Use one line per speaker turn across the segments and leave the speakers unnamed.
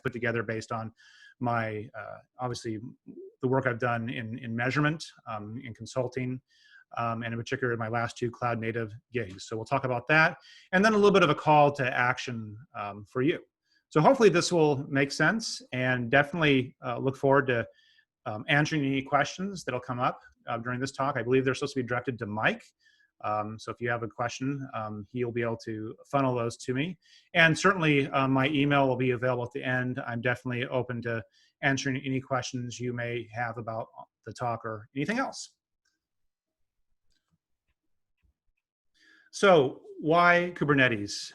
put together based on my, obviously, the work I've done in measurement, in consulting, and in particular my last 2 cloud native gigs. So we'll talk about that, and then a little bit of a call to action for you. So hopefully this will make sense, and definitely look forward to answering any questions that'll come up during this talk. I believe they're supposed to be directed to Mike. So if you have a question, he'll be able to funnel those to me. And certainly my email will be available at the end. I'm definitely open to answering any questions you may have about the talk or anything else. So why Kubernetes?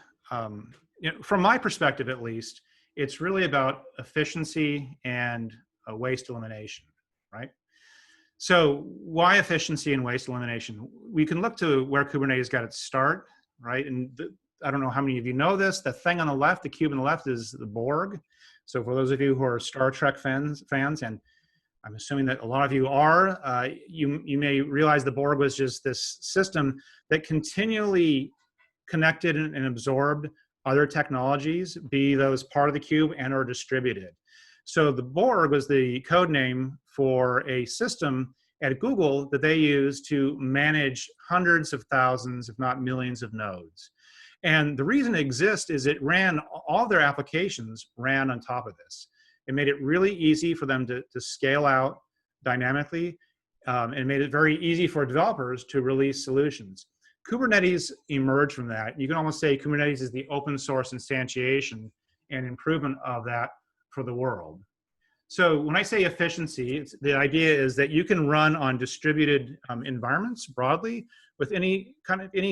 From my perspective, at least, it's really about efficiency and waste elimination, right? So why efficiency and waste elimination? We can look to where Kubernetes got its start, right? And I don't know how many of you know this, the thing on the left, the cube on the left is the Borg. So for those of you who are Star Trek fans, and I'm assuming that a lot of you are, you may realize the Borg was just this system that continually connected and absorbed other technologies, be those part of the cube and or distributed. So the Borg was the code name for a system at Google that they use to manage hundreds of thousands, if not millions of nodes. And the reason it exists is it ran, all their applications ran on top of this. It made it really easy for them to scale out dynamically, and made it very easy for developers to release solutions. Kubernetes emerged from that. You can almost say Kubernetes is the open source instantiation and improvement of that for the world. So when I say efficiency, the idea is that you can run on distributed environments broadly with any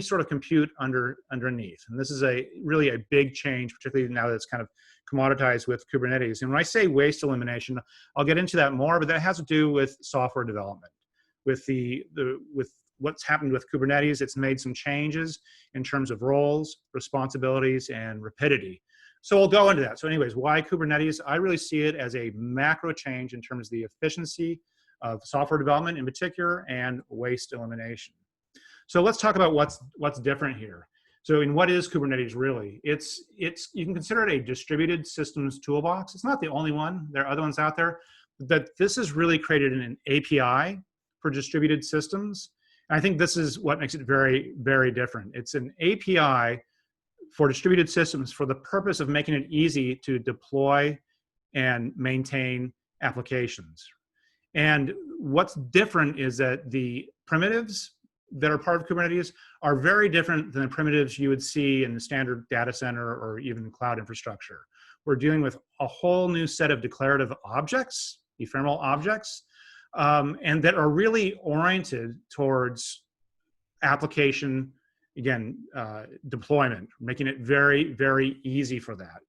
sort of compute underneath. And this is really a big change, particularly now that it's kind of commoditized with Kubernetes. And when I say waste elimination, I'll get into that more, but that has to do with software development. With what's happened with Kubernetes, it's made some changes in terms of roles, responsibilities, and rapidity. So we'll go into that. So anyways, why Kubernetes? I really see it as a macro change in terms of the efficiency of software development in particular and waste elimination. So let's talk about what's different here. So in what is Kubernetes really? You can consider it a distributed systems toolbox. It's not the only one. There are other ones out there. But this is really created an API for distributed systems. And I think this is what makes it very, very different. It's an API for distributed systems for the purpose of making it easy to deploy and maintain applications. And what's different is that the primitives that are part of Kubernetes are very different than the primitives you would see in the standard data center or even cloud infrastructure. We're dealing with a whole new set of declarative objects, ephemeral objects, and that are really oriented towards application, again, deployment, making it very, very easy for that.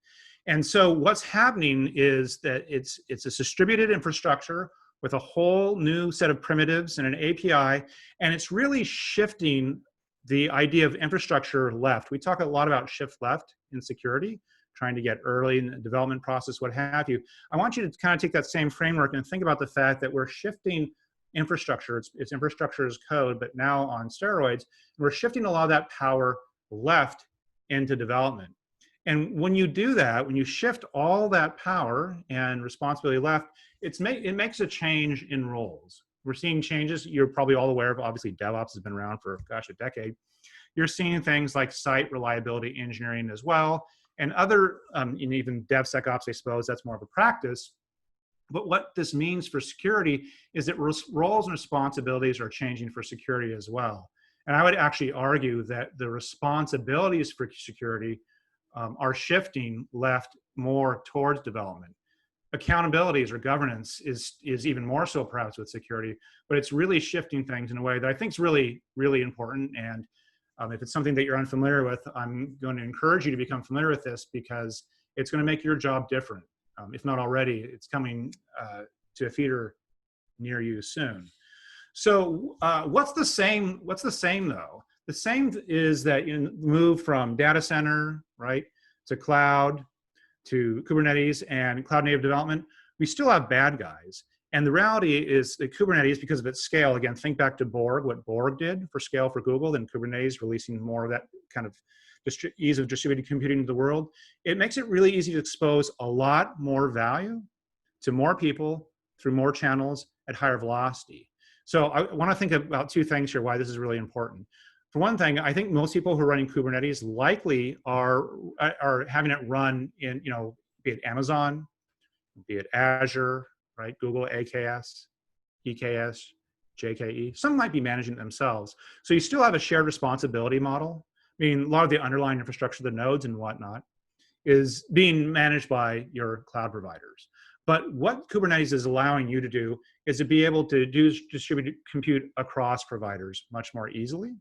And so what's happening is that it's a distributed infrastructure with a whole new set of primitives and an API, and it's really shifting the idea of infrastructure left. We talk a lot about shift left in security, trying to get early in the development process, what have you. I want you to kind of take that same framework and think about the fact that we're shifting infrastructure. It's infrastructure as code, but now on steroids. We're shifting a lot of that power left into development. And when you do that, when you shift all that power and responsibility left, it makes a change in roles. We're seeing changes you're probably all aware of. Obviously, DevOps has been around for, gosh, a decade. You're seeing things like site reliability engineering as well, and other, and even DevSecOps, I suppose, that's more of a practice. But what this means for security is that roles and responsibilities are changing for security as well. And I would actually argue that the responsibilities for security are shifting left more towards development. Accountabilities or governance is even more so perhaps with security, but it's really shifting things in a way that I think is really, really important. And if it's something that you're unfamiliar with, I'm going to encourage you to become familiar with this because it's going to make your job different. If not already, it's coming to a theater near you soon. So what's the same though? The same is that you move from data center, right, to cloud, to Kubernetes and cloud native development. We still have bad guys. And the reality is that Kubernetes, because of its scale, again, think back to Borg, what Borg did for scale for Google, then Kubernetes releasing more of that kind of ease of distributed computing to the world, it makes it really easy to expose a lot more value to more people through more channels at higher velocity. So I want to think about two things here, why this is really important. For one thing, I think most people who are running Kubernetes likely are having it run in, be it Amazon, be it Azure, right? Google AKS, EKS, JKE. Some might be managing it themselves. So you still have a shared responsibility model. I mean, a lot of the underlying infrastructure, the nodes and whatnot, is being managed by your cloud providers. But what Kubernetes is allowing you to do is to be able to do distributed compute across providers much more easily,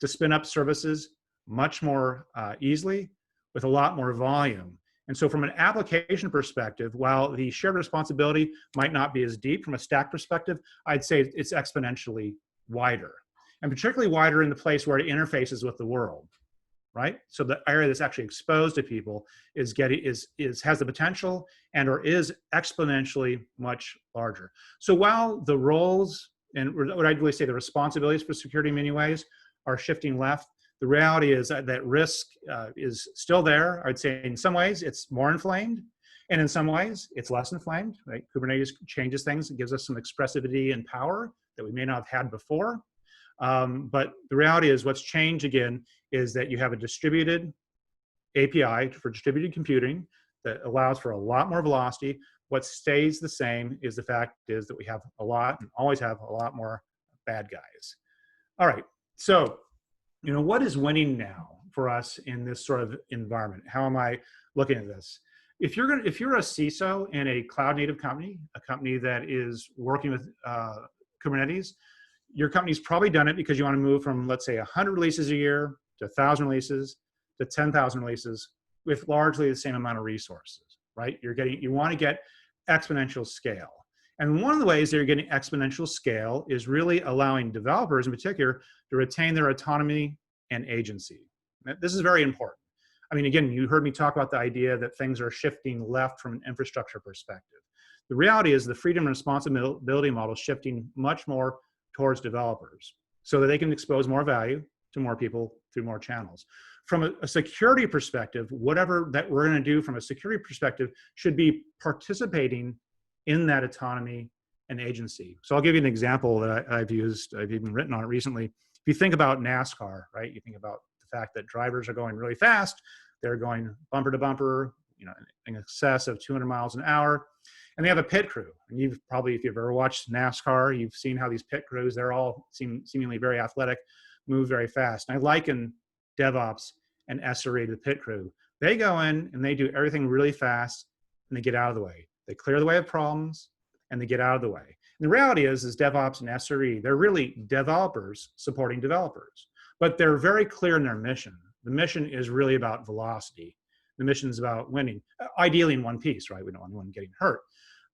to spin up services much more easily with a lot more volume. And so from an application perspective, while the shared responsibility might not be as deep from a stack perspective, I'd say it's exponentially wider, and particularly wider in the place where it interfaces with the world, right? So the area that's actually exposed to people has the potential and or is exponentially much larger. So while the roles and what I'd really say the responsibilities for security in many ways are shifting left, the reality is that risk is still there. I'd say in some ways it's more inflamed, and in some ways it's less inflamed, right? Kubernetes changes things. It gives us some expressivity and power that we may not have had before. But the reality is what's changed again is that you have a distributed API for distributed computing that allows for a lot more velocity. What stays the same is the fact is that we have a lot and always have a lot more bad guys. All right, so what is winning now for us in this sort of environment? How am I looking at this? If you're a CISO in a cloud native company, a company that is working with Kubernetes, your company's probably done it because you want to move from, let's say, 100 releases a year to 1,000 releases to 10,000 releases with largely the same amount of resources, right? You want to get exponential scale. And one of the ways that you're getting exponential scale is really allowing developers in particular to retain their autonomy and agency. This is very important. I mean, again, you heard me talk about the idea that things are shifting left from an infrastructure perspective. The reality is the freedom and responsibility model is shifting much more towards developers so that they can expose more value to more people through more channels. From a security perspective, whatever that we're going to do from a security perspective should be participating in that autonomy and agency. So I'll give you an example that I've even written on it recently. If you think about NASCAR, right? You think about the fact that drivers are going really fast. They're going bumper to bumper, in excess of 200 miles an hour. And they have a pit crew. And you've probably, if you've ever watched NASCAR, you've seen how these pit crews, they're all seemingly very athletic, move very fast. And I liken DevOps and SRE to the pit crew. They go in and they do everything really fast and they get out of the way. They clear the way of problems and they get out of the way. And the reality is DevOps and SRE, they're really developers supporting developers, but they're very clear in their mission. The mission is really about velocity. The mission is about winning, ideally in one piece, right? We don't want anyone getting hurt.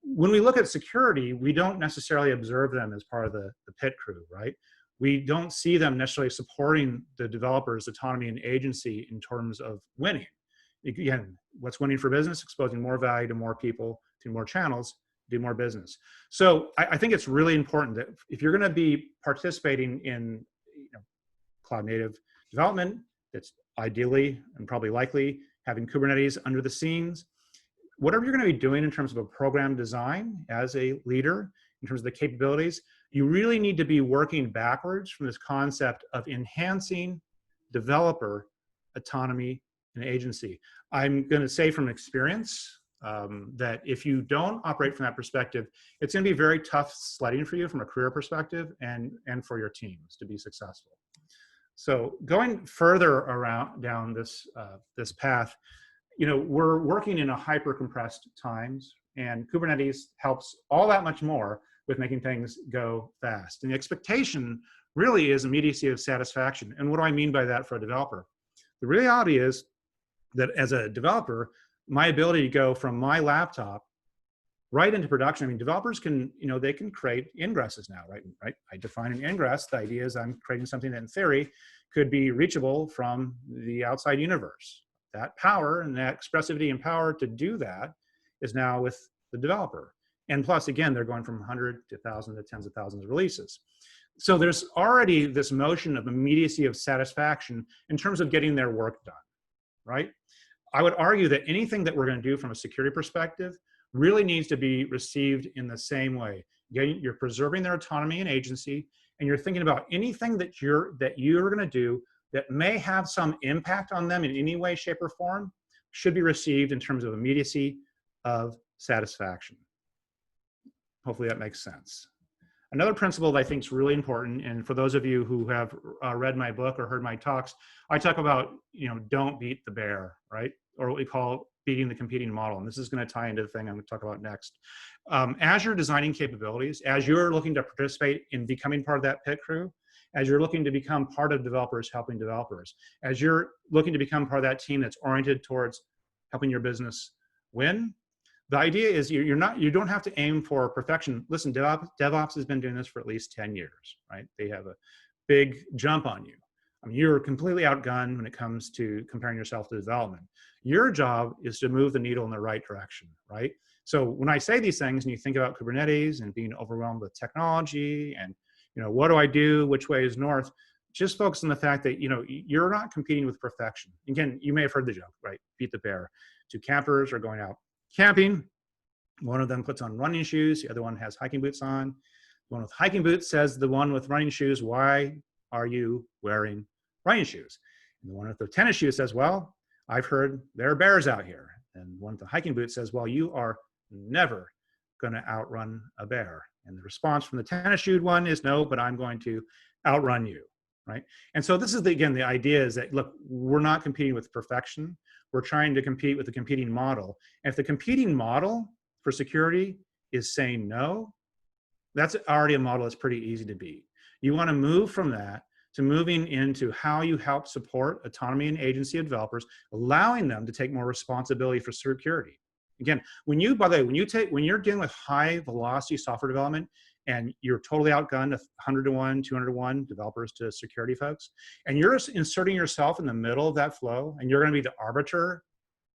When we look at security, we don't necessarily observe them as part of the pit crew, right? We don't see them necessarily supporting the developer's autonomy and agency in terms of winning. Again, what's winning for business? Exposing more value to more people, through more channels, do more business. So I think it's really important that if you're going to be participating in cloud native development, that's ideally and probably likely having Kubernetes under the scenes. Whatever you're going to be doing in terms of a program design as a leader, in terms of the capabilities, you really need to be working backwards from this concept of enhancing developer autonomy and agency. I'm going to say from experience that if you don't operate from that perspective, it's going to be very tough sledding for you from a career perspective and for your teams to be successful. So going further down this path, we're working in a hyper-compressed times, and Kubernetes helps all that much more with making things go fast. And the expectation really is immediacy of satisfaction. And what do I mean by that for a developer? The reality is that as a developer, my ability to go from my laptop right into production, I mean, developers can, they can create ingresses now, right? I define an ingress. The idea is I'm creating something that in theory could be reachable from the outside universe. That power and that expressivity and power to do that is now with the developer. And plus, again, they're going from 100 to 1,000 to tens of thousands of releases. So there's already this motion of immediacy of satisfaction in terms of getting their work done, right? I would argue that anything that we're going to do from a security perspective really needs to be received in the same way. You're preserving their autonomy and agency, and you're thinking about anything that you're going to do that may have some impact on them in any way, shape, or form should be received in terms of immediacy of satisfaction. Hopefully that makes sense. Another principle that I think is really important, and for those of you who have read my book or heard my talks, I talk about, don't beat the bear, right? Or what we call beating the competing model. And this is going to tie into the thing I'm going to talk about next. As you're designing capabilities, as you're looking to participate in becoming part of that pit crew, as you're looking to become part of developers helping developers, as you're looking to become part of that team that's oriented towards helping your business win, the idea is you don't have to aim for perfection. Listen, DevOps has been doing this for at least 10 years, right? They have a big jump on you. I mean, you're completely outgunned when it comes to comparing yourself to development. Your job is to move the needle in the right direction, right? So when I say these things and you think about Kubernetes and being overwhelmed with technology and, what do I do? Which way is north? Just focus on the fact that, you're not competing with perfection. Again, you may have heard the joke, right? Beat the bear. Two campers are going out camping. One of them puts on running shoes. The other one has hiking boots on. The one with hiking boots says the one with running shoes, "Why are you wearing running shoes?" And the one with the tennis shoes says, "Well, I've heard there are bears out here." And one with the hiking boots says, "Well, you are never going to outrun a bear." And the response from the tennis shoe one is, "No, but I'm going to outrun you." Right? And so this is, again, the idea is that, look, we're not competing with perfection. We're trying to compete with the competing model. And if the competing model for security is saying no, that's already a model that's pretty easy to beat. You want to move from that to moving into how you help support autonomy and agency of developers, allowing them to take more responsibility for security. Again, when you're dealing with high velocity software development and you're totally outgunned 100 to 1, 200 to 1 developers to security folks, and you're inserting yourself in the middle of that flow, and you're going to be the arbiter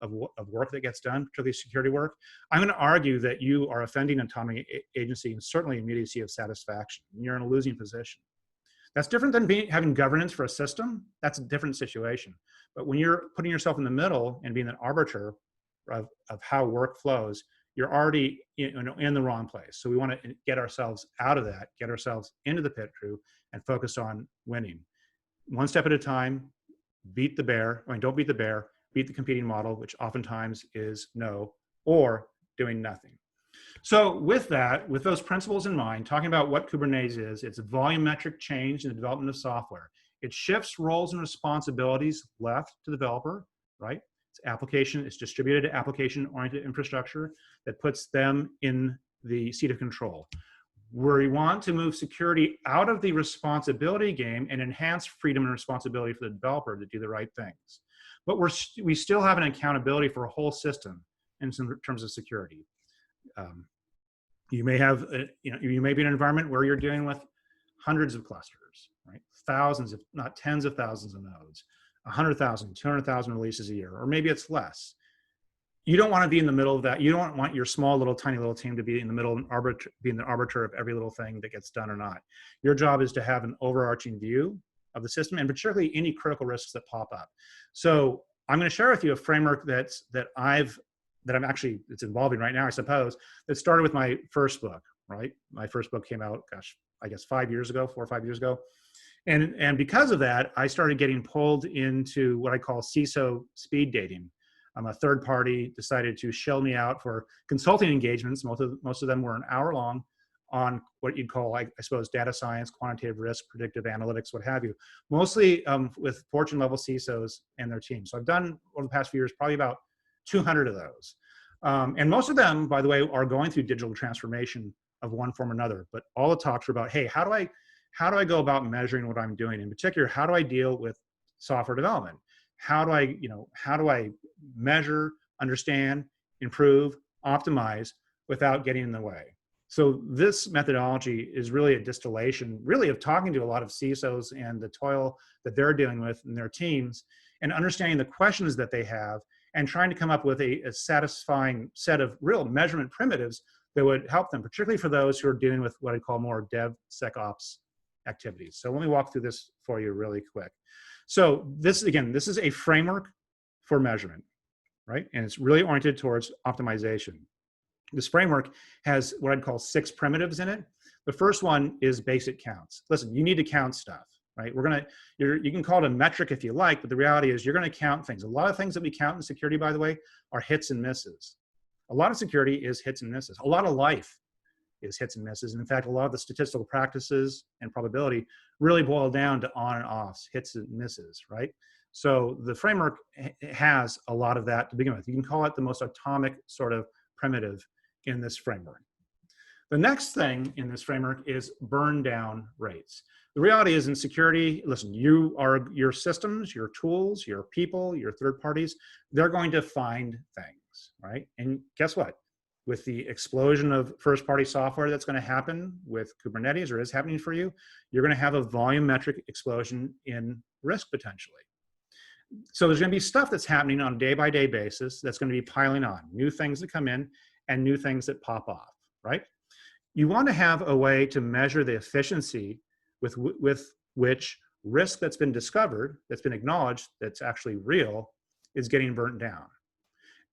of work that gets done, particularly security work, I'm going to argue that you are offending autonomy, agency, and certainly immediacy of satisfaction. You're in a losing position. That's different than having governance for a system. That's a different situation. But when you're putting yourself in the middle and being an arbiter of how work flows, you're already in the wrong place. So we want to get ourselves out of that, get ourselves into the pit crew, and focus on winning. One step at a time, beat the bear. Don't beat the bear, beat the competing model, which oftentimes is no, or doing nothing. So with that, with those principles in mind, talking about what Kubernetes is, it's a volumetric change in the development of software. It shifts roles and responsibilities left to the developer, right? It's distributed application-oriented infrastructure that puts them in the seat of control. Where we want to move security out of the responsibility game and enhance freedom and responsibility for the developer to do the right things. But we still have an accountability for a whole system in terms of security. You may have, you may be in an environment where you're dealing with hundreds of clusters, right? Thousands, if not tens of thousands of nodes. 100,000, 200,000 releases a year, or maybe it's less. You don't want to be in the middle of that. You don't want your small little tiny little team to be in the middle and being the arbiter of every little thing that gets done or not. Your job is to have an overarching view of the system, and particularly any critical risks that pop up. So I'm going to share with you a framework it's evolving right now, I suppose, that started with my first book, right? My first book came out, I guess 4 or 5 years ago. And because of that, I started getting pulled into what I call CISO speed dating. A third party decided to shell me out for consulting engagements. Most of them were an hour long on what you'd call, I suppose, data science, quantitative risk, predictive analytics, what have you. Mostly with Fortune level CISOs and their teams. So I've done over the past few years, probably about 200 of those. And most of them, by the way, are going through digital transformation of one form or another. But all the talks are about, hey, how do I go about measuring what I'm doing? In particular, how do I deal with software development? How do I measure, understand, improve, optimize without getting in the way? So this methodology is really a distillation, really, of talking to a lot of CISOs and the toil that they're dealing with in their teams, and understanding the questions that they have, and trying to come up with a satisfying set of real measurement primitives that would help them, particularly for those who are dealing with what I call more DevSecOps activities. So let me walk through this for you really quick. So this, again, this is a framework for measurement, right? And it's really oriented towards optimization. This framework has what I'd call 6 primitives in it. The first one is basic counts. Listen, you need to count stuff, right? You can call it a metric if you like, but the reality is you're gonna count things. A lot of things that we count in security, by the way, are hits and misses. A lot of security is hits and misses. A lot of life is hits and misses. And in fact, a lot of the statistical practices and probability really boil down to on and offs, hits and misses, right? So the framework has a lot of that to begin with. You can call it the most atomic sort of primitive in this framework. The next thing in this framework is burn down rates. The reality is in security, listen, your systems, your tools, your people, your third parties, they're going to find things, right? And guess what? With the explosion of first-party software that's going to happen with Kubernetes, or is happening for you, you're going to have a volumetric explosion in risk potentially. So there's going to be stuff that's happening on a day-by-day basis that's going to be piling on, new things that come in and new things that pop off, right? You want to have a way to measure the efficiency with which risk that's been discovered, that's been acknowledged, that's actually real, is getting burnt down.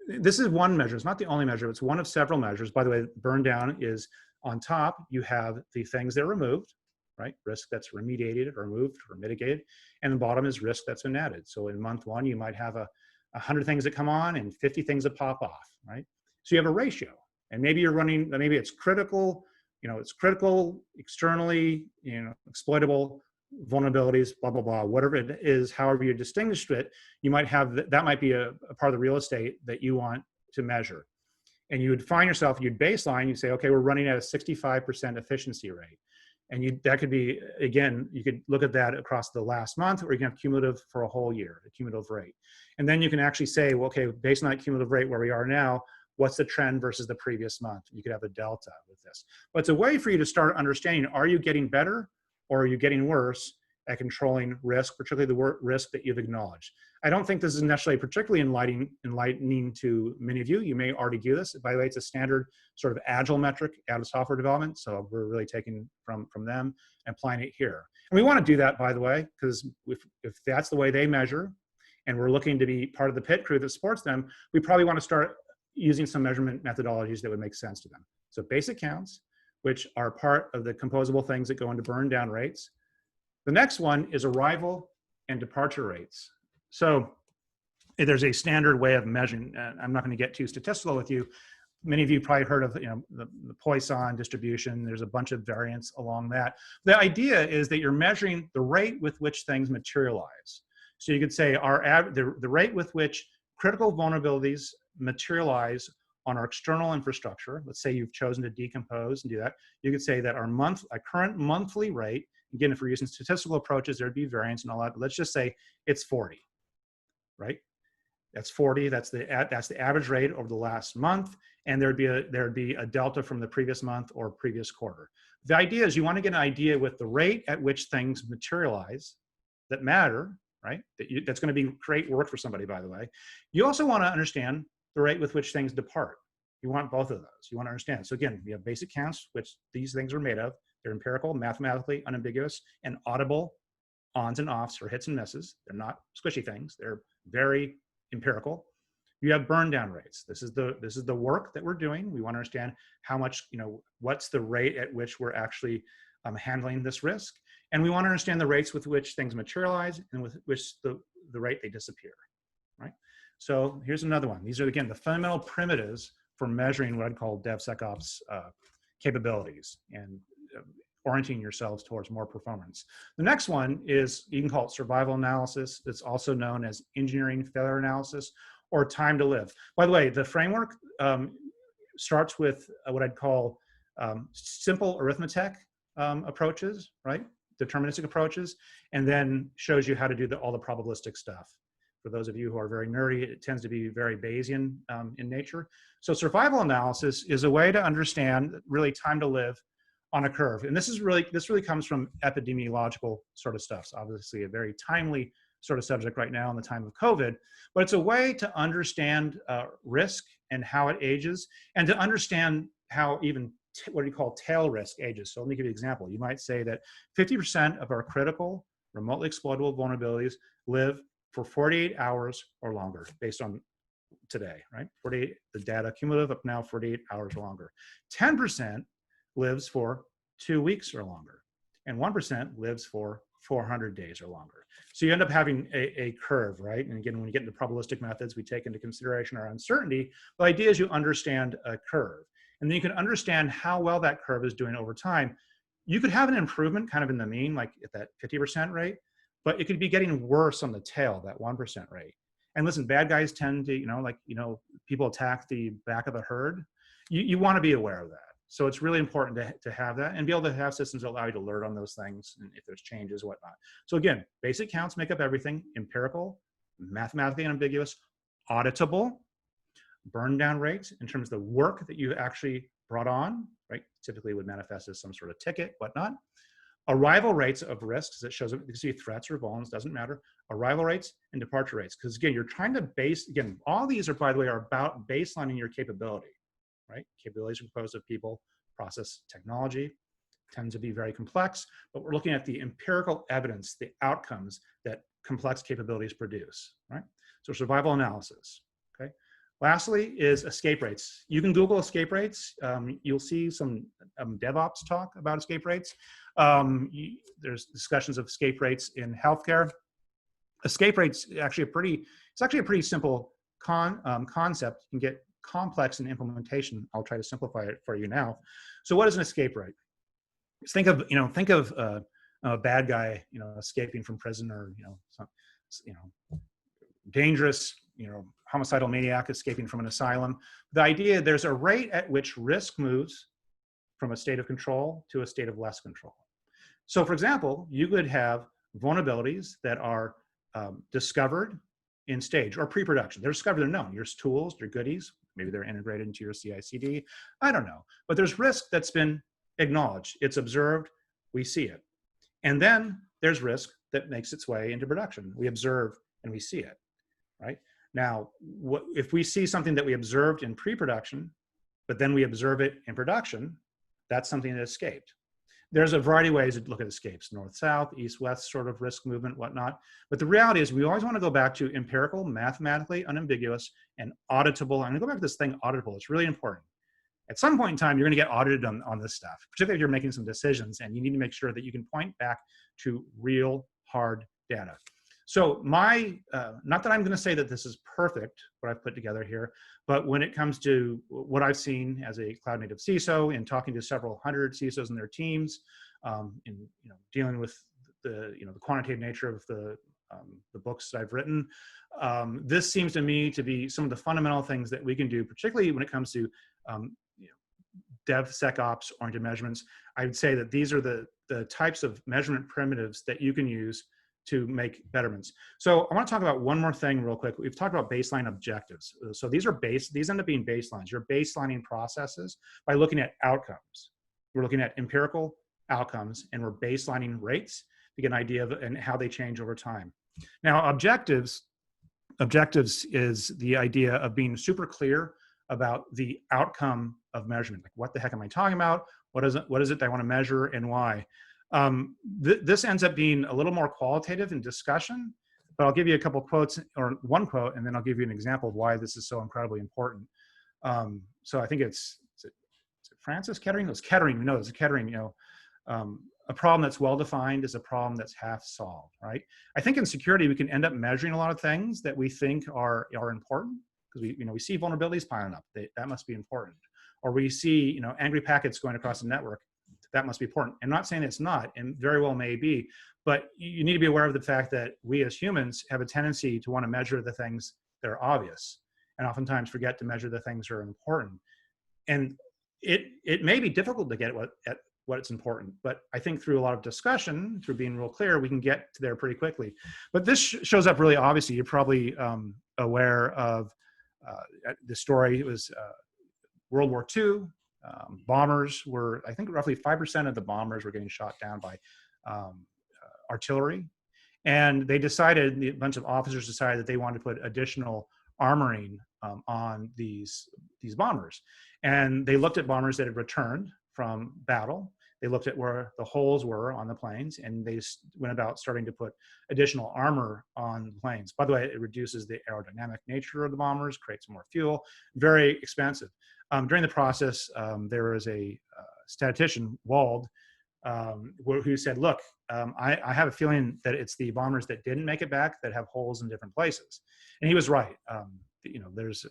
This is one measure. It's not the only measure. It's one of several measures. By the way, burn down is on top, you have the things that are removed, right? Risk that's remediated or removed or mitigated. And the bottom is risk that's been added. So in month 1, you might have 100 things that come on and 50 things that pop off, right? So you have a ratio. And maybe you're running, maybe it's critical, it's critical, externally, exploitable vulnerabilities, blah, blah, blah, whatever it is, however you distinguish it, you might have, that might be a part of the real estate that you want to measure. And you would find yourself, you'd baseline, you'd say, okay, we're running at a 65% efficiency rate. And that could be, again, you could look at that across the last month, or you can have cumulative for a whole year, a cumulative rate. And then you can actually say, well, okay, based on that cumulative rate where we are now, what's the trend versus the previous month? You could have a delta with this. But it's a way for you to start understanding, are you getting better or are you getting worse at controlling risk, particularly the risk that you've acknowledged? I don't think this is necessarily particularly enlightening to many of you. You may already do this. By the way, it's a standard sort of agile metric out of software development. So we're really taking from them and applying it here. And we want to do that, by the way, because if that's the way they measure and we're looking to be part of the pit crew that supports them, we probably want to start using some measurement methodologies that would make sense to them. So basic counts, which are part of the composable things that go into burn down rates. The next one is arrival and departure rates. So there's a standard way of measuring, I'm not going to get too statistical with you. Many of you probably heard of the Poisson distribution. There's a bunch of variants along that. The idea is that you're measuring the rate with which things materialize. So you could say the rate with which critical vulnerabilities materialize on our external infrastructure. Let's say you've chosen to decompose and do that. You could say that our current monthly rate, again, if we're using statistical approaches, there'd be variance and all that, but let's just say it's 40, right? That's 40, that's the average rate over the last month, and there'd be a delta from the previous month or previous quarter. The idea is you want to get an idea with the rate at which things materialize that matter, right? That's going to create work for somebody, by the way. You also want to understand the rate with which things depart. You want both of those. You want to understand. So again, we have basic counts, which these things are made of. They're empirical, mathematically unambiguous, and audible ons and offs or hits and misses. They're not squishy things. They're very empirical. You have burn down rates. This is the work that we're doing. We want to understand how much, what's the rate at which we're actually handling this risk. And we want to understand the rates with which things materialize and with which the rate they disappear, right? So here's another one. These are, again, the fundamental primitives for measuring what I'd call DevSecOps capabilities and orienting yourselves towards more performance. The next one is, you can call it survival analysis. It's also known as engineering failure analysis or time to live. By the way, the framework starts with what I'd call simple arithmetic approaches, right? Deterministic approaches, and then shows you how to do all the probabilistic stuff. For those of you who are very nerdy, it tends to be very Bayesian in nature. So survival analysis is a way to understand really time to live on a curve. And this really comes from epidemiological sort of stuff. So obviously a very timely sort of subject right now in the time of COVID, but it's a way to understand risk and how it ages, and to understand how even what do you call tail risk ages. So let me give you an example. You might say that 50% of our critical, remotely exploitable vulnerabilities live for 48 hours or longer, based on today, right? 48, the data cumulative up now, 48 hours or longer. 10% lives for 2 weeks or longer, and 1% lives for 400 days or longer. So you end up having a curve, right? And again, when you get into probabilistic methods, we take into consideration our uncertainty. The idea is you understand a curve, and then you can understand how well that curve is doing over time. You could have an improvement kind of in the mean, like at that 50% rate, but it could be getting worse on the tail, that 1% rate. And listen, bad guys tend to, people attack the back of the herd. You want to be aware of that. So it's really important to have that and be able to have systems that allow you to alert on those things and if there's changes, whatnot. So again, basic counts make up everything: empirical, mathematically unambiguous, auditable, burn down rates in terms of the work that you actually brought on, right? Typically would manifest as some sort of ticket, whatnot. Arrival rates of risks that shows up, you can see threats or vulns, doesn't matter. Arrival rates and departure rates. Because again, you're trying to again, all these are, by the way, are about baselining your capability, right? Capabilities are composed of people, process, technology, tend to be very complex, but we're looking at the empirical evidence, the outcomes that complex capabilities produce, right? So survival analysis, okay? Lastly is escape rates. You can Google escape rates. You'll see some DevOps talk about escape rates. There's discussions of escape rates in healthcare. Escape rates actually it's actually a pretty simple concept. You can get complex in implementation. I'll try to simplify it for you now. So what is an escape rate? Just think of a bad guy, escaping from prison, or dangerous, homicidal maniac escaping from an asylum. The idea, there's a rate at which risk moves from a state of control to a state of less control. So for example, you could have vulnerabilities that are discovered in stage or pre-production. They're discovered, they're known. Your tools, your goodies, maybe they're integrated into your CI/CD. I don't know. But there's risk that's been acknowledged. It's observed. We see it. And then there's risk that makes its way into production. We observe and we see it, right? Now, if we see something that we observed in pre-production, but then we observe it in production, that's something that escaped. There's a variety of ways to look at escapes: north, south, east, west, sort of risk movement, whatnot. But the reality is we always want to go back to empirical, mathematically unambiguous, and auditable. I'm going to go back to this thing, auditable. It's really important. At some point in time, you're going to get audited on this stuff, particularly if you're making some decisions, and you need to make sure that you can point back to real hard data. So not that I'm going to say that this is perfect, what I've put together here, but when it comes to what I've seen as a cloud native CISO and talking to several hundred CISOs and their teams, in dealing with the quantitative nature of the books that I've written, this seems to me to be some of the fundamental things that we can do, particularly when it comes to DevSecOps oriented measurements. I would say that these are the types of measurement primitives that you can use to make betterments. So I want to talk about one more thing real quick. We've talked about baseline objectives. So these end up being baselines. You're baselining processes by looking at outcomes. We're looking at empirical outcomes, and we're baselining rates to get an idea of and how they change over time. Now, objectives is the idea of being super clear about the outcome of measurement. Like, what the heck am I talking about? What is it that I want to measure, and why? This ends up being a little more qualitative in discussion, but I'll give you a couple quotes, or one quote, and then I'll give you an example of why this is so incredibly important. So I think is it Francis Kettering? It's Kettering. No, it's Kettering. A problem that's well-defined is a problem that's half solved, right? I think in security, we can end up measuring a lot of things that we think are important, because we see vulnerabilities piling up. That must be important. Or we see angry packets going across the network. That must be important. I'm not saying it's not, and very well may be, but you need to be aware of the fact that we as humans have a tendency to want to measure the things that are obvious, and oftentimes forget to measure the things that are important. And it may be difficult to get at what's important, but I think through a lot of discussion, through being real clear, we can get to there pretty quickly. But this shows up really obviously. You're probably aware of the story. It was World War II. Bombers were, I think, roughly 5% of the bombers were getting shot down by artillery. And they decided, a bunch of officers decided that they wanted to put additional armoring on these bombers. And they looked at bombers that had returned from battle. They looked at where the holes were on the planes, and they went about starting to put additional armor on the planes. By the way, it reduces the aerodynamic nature of the bombers, creates more fuel, very expensive. During the process, there was a statistician, Wald, who said, look, I have a feeling that it's the bombers that didn't make it back that have holes in different places. And he was right. You know, this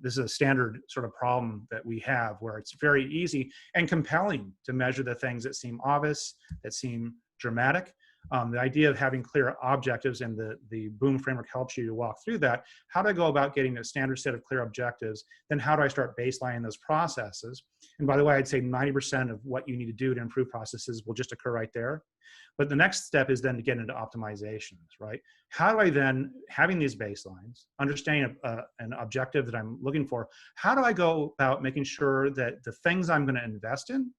is a standard sort of problem that we have where it's very easy and compelling to measure the things that seem obvious, that seem dramatic. The idea of having clear objectives, and the Boom framework helps you to walk through that. How do I go about getting a standard set of clear objectives? Then how do I start baselining those processes? And by the way, I'd say 90% of what you need to do to improve processes will just occur right there. But the next step is then to get into optimizations, right? How do I then, having these baselines, understanding an objective that I'm looking for, how do I go about making sure that the things I'm going to invest in,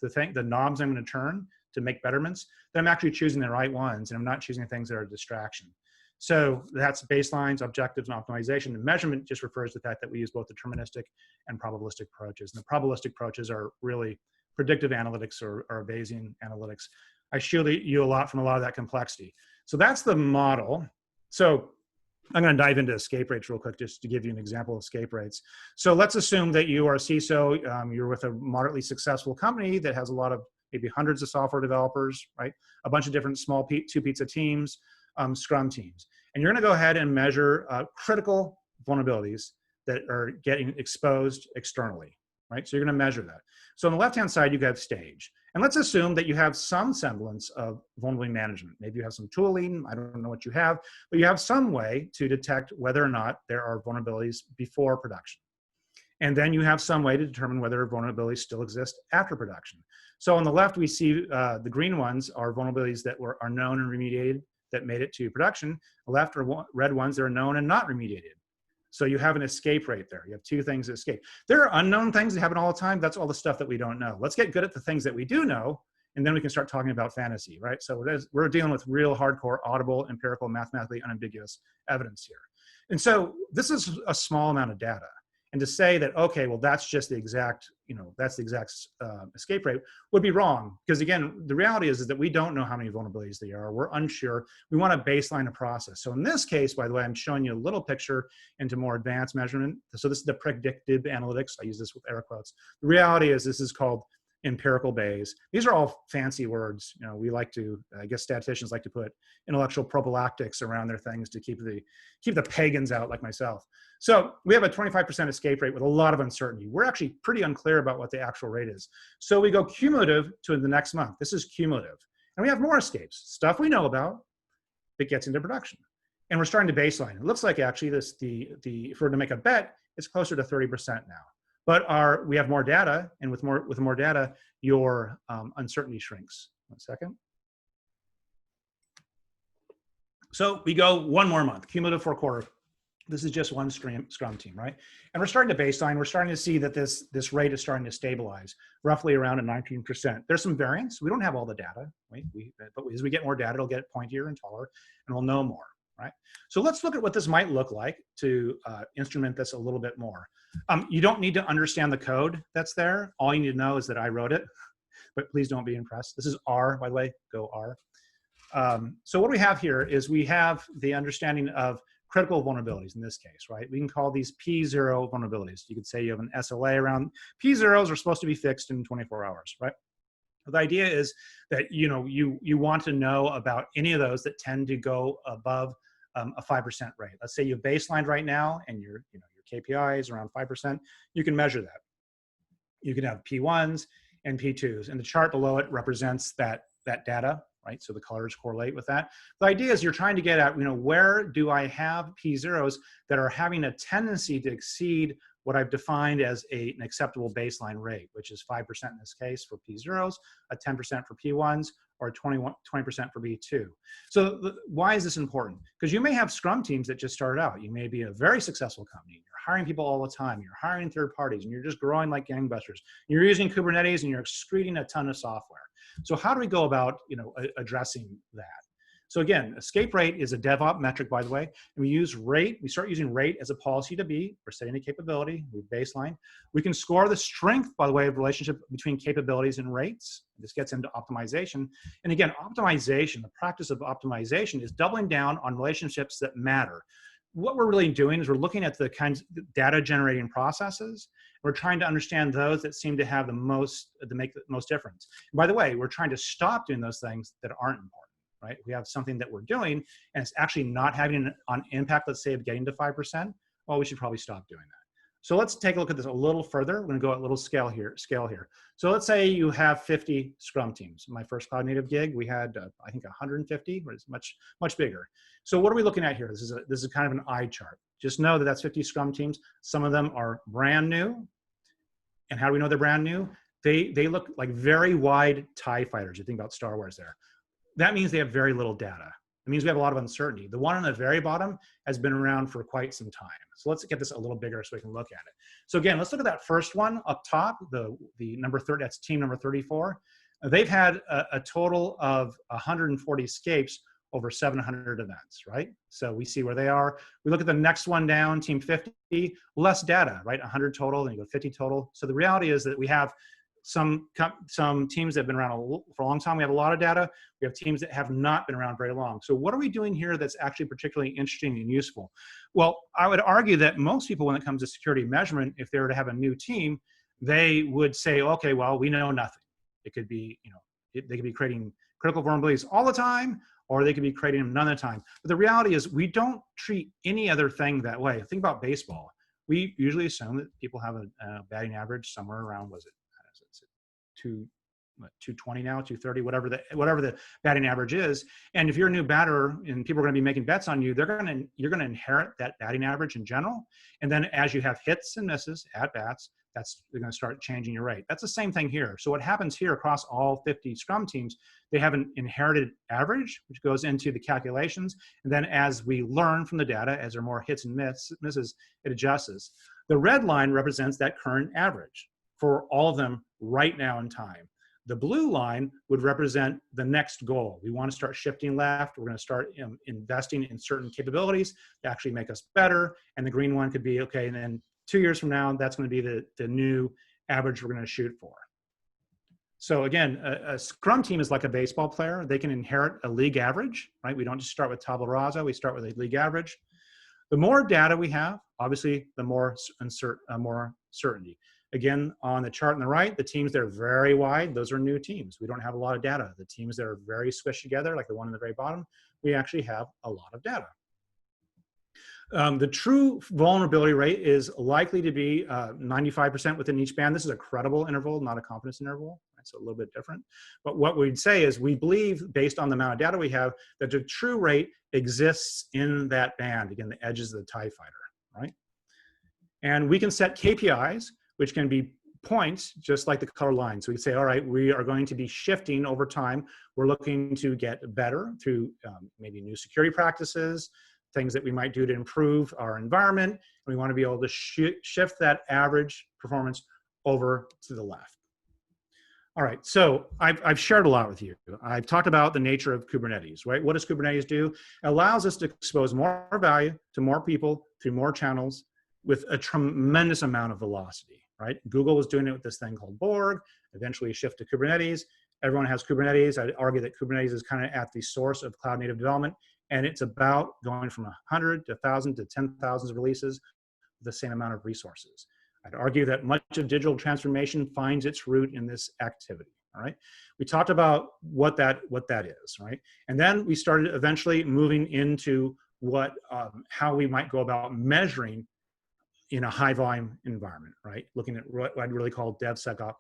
the knobs I'm going to turn to make betterments, that I'm actually choosing the right ones, and I'm not choosing things that are a distraction. So that's baselines, objectives, and optimization. The measurement just refers to the fact that we use both deterministic and probabilistic approaches. And the probabilistic approaches are really predictive analytics or Bayesian analytics. I shield you a lot from a lot of that complexity. So that's the model. So I'm going to dive into escape rates real quick, just to give you an example of escape rates. So let's assume that you are a CISO, you're with a moderately successful company that has a lot of, maybe hundreds of software developers, right? A bunch of different small two-pizza teams, Scrum teams. And you're going to go ahead and measure critical vulnerabilities that are getting exposed externally, right? So you're going to measure that. So on the left-hand side, you have stage. And let's assume that you have some semblance of vulnerability management. Maybe you have some tooling, I don't know what you have, but you have some way to detect whether or not there are vulnerabilities before production. And then you have some way to determine whether vulnerabilities still exist after production. So on the left, we see the green ones are vulnerabilities that are known and remediated that made it to production. The left are red ones that are known and not remediated. So you have an escape rate there. You have two things that escape. There are unknown things that happen all the time. That's all the stuff that we don't know. Let's get good at the things that we do know, and then we can start talking about fantasy, right? So we're dealing with real hardcore, audible, empirical, mathematically unambiguous evidence here. And so this is a small amount of data. And to say that, okay, well, that's just the exact, that's the exact escape rate would be wrong. Because again, the reality is that we don't know how many vulnerabilities there are. We're unsure. We want to baseline a process. So in this case, by the way, I'm showing you a little picture into more advanced measurement. So this is the predictive analytics. I use this with air quotes. The reality is this is called empirical Bayes. These are all fancy words. We like to, I guess statisticians like to put intellectual prophylactics around their things to keep the pagans out like myself. So we have a 25% escape rate with a lot of uncertainty. We're actually pretty unclear about what the actual rate is. So we go cumulative to the next month. This is cumulative. And we have more escapes, stuff we know about that gets into production. And we're starting to baseline. It looks like actually if we're to make a bet, it's closer to 30% now. But we have more data, and with more data, your uncertainty shrinks. 1 second. So we go one more month, cumulative for a quarter. This is just one Scrum team, right? And we're starting to baseline. We're starting to see that this rate is starting to stabilize, roughly around a 19%. There's some variance. We don't have all the data, right? But as we get more data, it'll get pointier and taller, and we'll know more, right? So let's look at what this might look like to instrument this a little bit more. You don't need to understand the code that's there. All you need to know is that I wrote it, but please don't be impressed. This is R, by the way, go R. So what we have here is we have the understanding of critical vulnerabilities in this case, right? We can call these P0 vulnerabilities. You could say you have an SLA around P0s are supposed to be fixed in 24 hours, right? The idea is that you want to know about any of those that tend to go above a 5% rate. Let's say you've baselined right now and your KPI is around 5%. You can measure that. You can have P1s and P2s, and the chart below it represents that data, right? So the colors correlate with that. The idea is you're trying to get at, where do I have P0s that are having a tendency to exceed what I've defined as an acceptable baseline rate, which is 5% in this case for P0s, a 10% for P1s, or 20% for B2. So why is this important? Because you may have Scrum teams that just started out. You may be a very successful company. You're hiring people all the time. You're hiring third parties, and you're just growing like gangbusters. You're using Kubernetes, and you're excreting a ton of software. So how do we go about addressing that? So again, escape rate is a DevOps metric, by the way. And we use rate, we start using rate as a policy to be. We're setting the capability, we baseline. We can score the strength, by the way, of relationship between capabilities and rates. This gets into optimization. And again, optimization, the practice of optimization is doubling down on relationships that matter. What we're really doing is we're looking at the kinds of data generating processes. We're trying to understand those that seem to have the most, to make the most difference. And by the way, we're trying to stop doing those things that aren't important. Right? We have something that we're doing and it's actually not having an impact, let's say, of getting to 5%. Well, we should probably stop doing that. So let's take a look at this a little further. We're going to go at a little scale here. So let's say you have 50 Scrum teams. My first cloud native gig, we had, I think, 150, but it's much bigger. So what are we looking at here? This is kind of an eye chart. Just know that that's 50 Scrum teams. Some of them are brand new. And how do we know they're brand new? They look like very wide TIE fighters. You think about Star Wars there. That means they have very little data. It means we have a lot of uncertainty. The one on the very bottom has been around for quite some time. So let's get this a little bigger so we can look at it. So again, let's look at that first one up top, the number 30, that's team number 34. They've had a total of 140 escapes over 700 events, right? So we see where they are. We look at the next one down, team 50, less data, right? 100 total, then you go 50 total. So the reality is that we have some teams that have been around for a long time. We have a lot of data. We have teams that have not been around very long. So what are we doing here that's actually particularly interesting and useful? Well, I would argue that most people, when it comes to security measurement, if they were to have a new team, they would say, okay, well, we know nothing. It could be, they could be creating critical vulnerabilities all the time, or they could be creating them none of the time. But the reality is we don't treat any other thing that way. Think about baseball. We usually assume that people have a batting average somewhere around, was it 220 now, 230, whatever the batting average is. And if you're a new batter and people are going to be making bets on you, you're going to inherit that batting average in general. And then as you have hits and misses at bats, they're going to start changing your rate. That's the same thing here. So what happens here across all 50 Scrum teams, they have an inherited average, which goes into the calculations. And then as we learn from the data, as there are more hits and misses, it adjusts. The red line represents that current average for all of them right now in time. The blue line would represent the next goal. We want to start shifting left. We're going to start investing in certain capabilities to actually make us better. And the green one could be, okay, and then 2 years from now, that's going to be the new average we're going to shoot for. So again, a Scrum team is like a baseball player. They can inherit a league average, right? We don't just start with tabula rasa. We start with a league average. The more data we have, obviously, the more certainty. Again, on the chart on the right, the teams that are very wide, those are new teams. We don't have a lot of data. The teams that are very squished together, like the one on the very bottom, we actually have a lot of data. The true vulnerability rate is likely to be 95% within each band. This is a credible interval, not a confidence interval. It's a little bit different. But what we'd say is we believe, based on the amount of data we have, that the true rate exists in that band, again, the edges of the TIE fighter, right? And we can set KPIs, which can be points, just like the color line. So we can say, all right, we are going to be shifting over time. We're looking to get better through maybe new security practices, things that we might do to improve our environment. And we want to be able to shift that average performance over to the left. All right, so I've shared a lot with you. I've talked about the nature of Kubernetes, right? What does Kubernetes do? It allows us to expose more value to more people through more channels with a tremendous amount of velocity, right? Google was doing it with this thing called Borg, eventually shift to Kubernetes. Everyone has Kubernetes. I'd argue that Kubernetes is kind of at the source of cloud native development, and it's about going from 100 to 1,000 to 10,000 of releases with the same amount of resources. I'd argue that much of digital transformation finds its root in this activity, all right? We talked about what that is, right? And then we started eventually moving into how we might go about measuring in a high volume environment, right? Looking at what I'd really call DevSecOps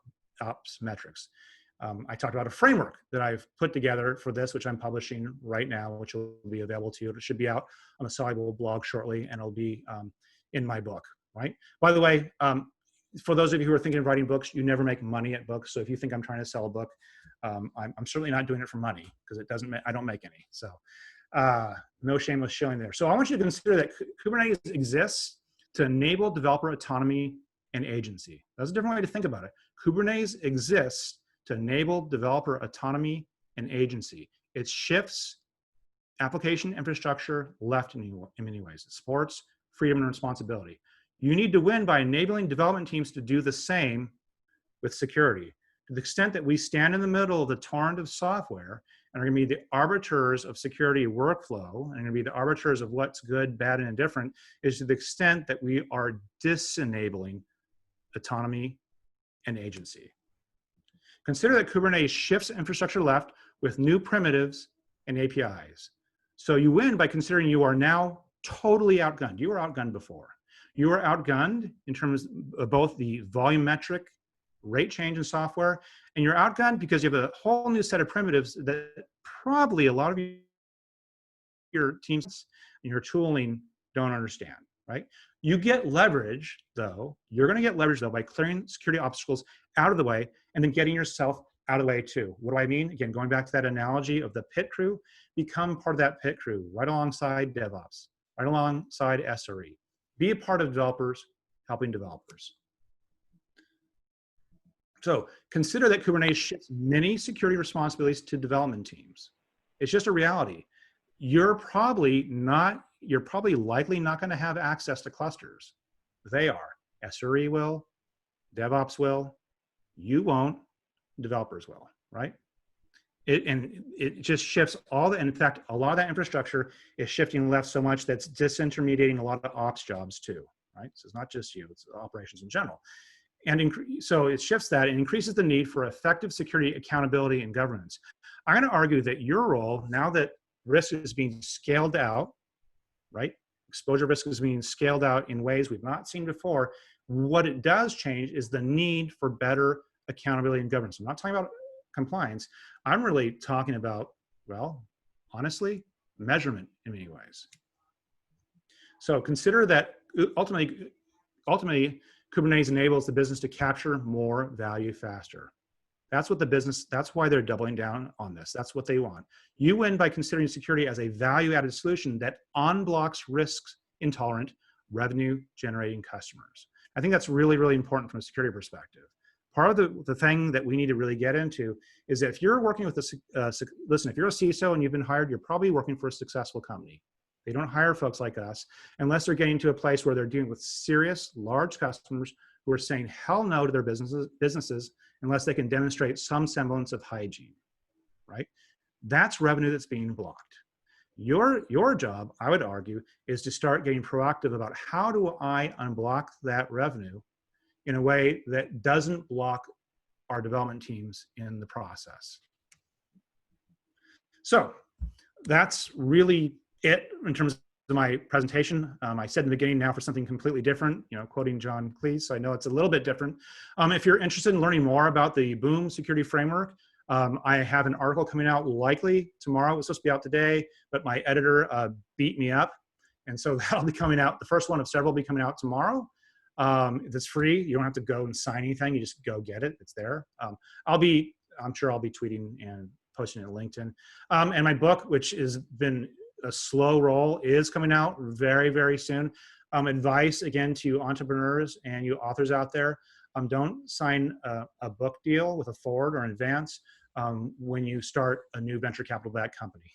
metrics. I talked about a framework that I've put together for this, which I'm publishing right now, which will be available to you. It should be out on the Soluble blog shortly, and it'll be in my book, right? By the way, for those of you who are thinking of writing books, you never make money at books. So if you think I'm trying to sell a book, I'm certainly not doing it for money, because I don't make any. So no shameless showing there. So I want you to consider that Kubernetes exists to enable developer autonomy and agency. That's a different way to think about it. Kubernetes exists to enable developer autonomy and agency. It shifts application infrastructure left in many ways. Sports, freedom and responsibility. You need to win by enabling development teams to do the same with security. To the extent that we stand in the middle of the torrent of software and are going to be the arbiters of security workflow and going to be the arbiters of what's good, bad, and indifferent, is to the extent that we are disenabling autonomy and agency. Consider that Kubernetes shifts infrastructure left with new primitives and APIs. So you win by considering you are now totally outgunned. You were outgunned before. You were outgunned in terms of both the volumetric rate change in software, and you're outgunned because you have a whole new set of primitives that probably a lot of your teams and your tooling don't understand, right? You get leverage, though. You're going to get leverage, though, by clearing security obstacles out of the way and then getting yourself out of the way, too. What do I mean? Again, going back to that analogy of the pit crew, become part of that pit crew right alongside DevOps, right alongside SRE. Be a part of developers, helping developers. So consider that Kubernetes shifts many security responsibilities to development teams. It's just a reality. You're probably likely not going to have access to clusters. They are. SRE will, DevOps will, you won't, developers will, right? It just shifts in fact, a lot of that infrastructure is shifting left so much that's disintermediating a lot of ops jobs too, right? So it's not just you, it's operations in general. And so it shifts that and increases the need for effective security accountability and governance. I'm going to argue that your role, now that risk is being scaled out, right? Exposure risk is being scaled out in ways we've not seen before. What it does change is the need for better accountability and governance. I'm not talking about compliance. I'm really talking about, well, honestly, measurement in many ways. So consider that ultimately, Kubernetes enables the business to capture more value faster. That's why they're doubling down on this. That's what they want. You win by considering security as a value-added solution that unblocks risks intolerant, revenue-generating customers. I think that's really, really important from a security perspective. Part of the thing that we need to really get into is that if you're working with listen, if you're a CISO and you've been hired, you're probably working for a successful company. They don't hire folks like us unless they're getting to a place where they're dealing with serious, large customers who are saying hell no to their businesses unless they can demonstrate some semblance of hygiene, right? That's revenue that's being blocked. Your job, I would argue, is to start getting proactive about how do I unblock that revenue in a way that doesn't block our development teams in the process. So that's really it in terms of my presentation. I said in the beginning, now for something completely different, quoting John Cleese, so I know it's a little bit different. If you're interested in learning more about the Boom security framework, I have an article coming out likely tomorrow. It was supposed to be out today, but my editor beat me up. And so that'll be coming out. The first one of several will be coming out tomorrow. It's free. You don't have to go and sign anything. You just go get it. It's there. I'm sure I'll be tweeting and posting it on LinkedIn. And my book, which has been a slow roll, is coming out very, very soon. Advice, again, to entrepreneurs and you authors out there, don't sign a book deal with a forward or an advance when you start a new venture capital-backed company.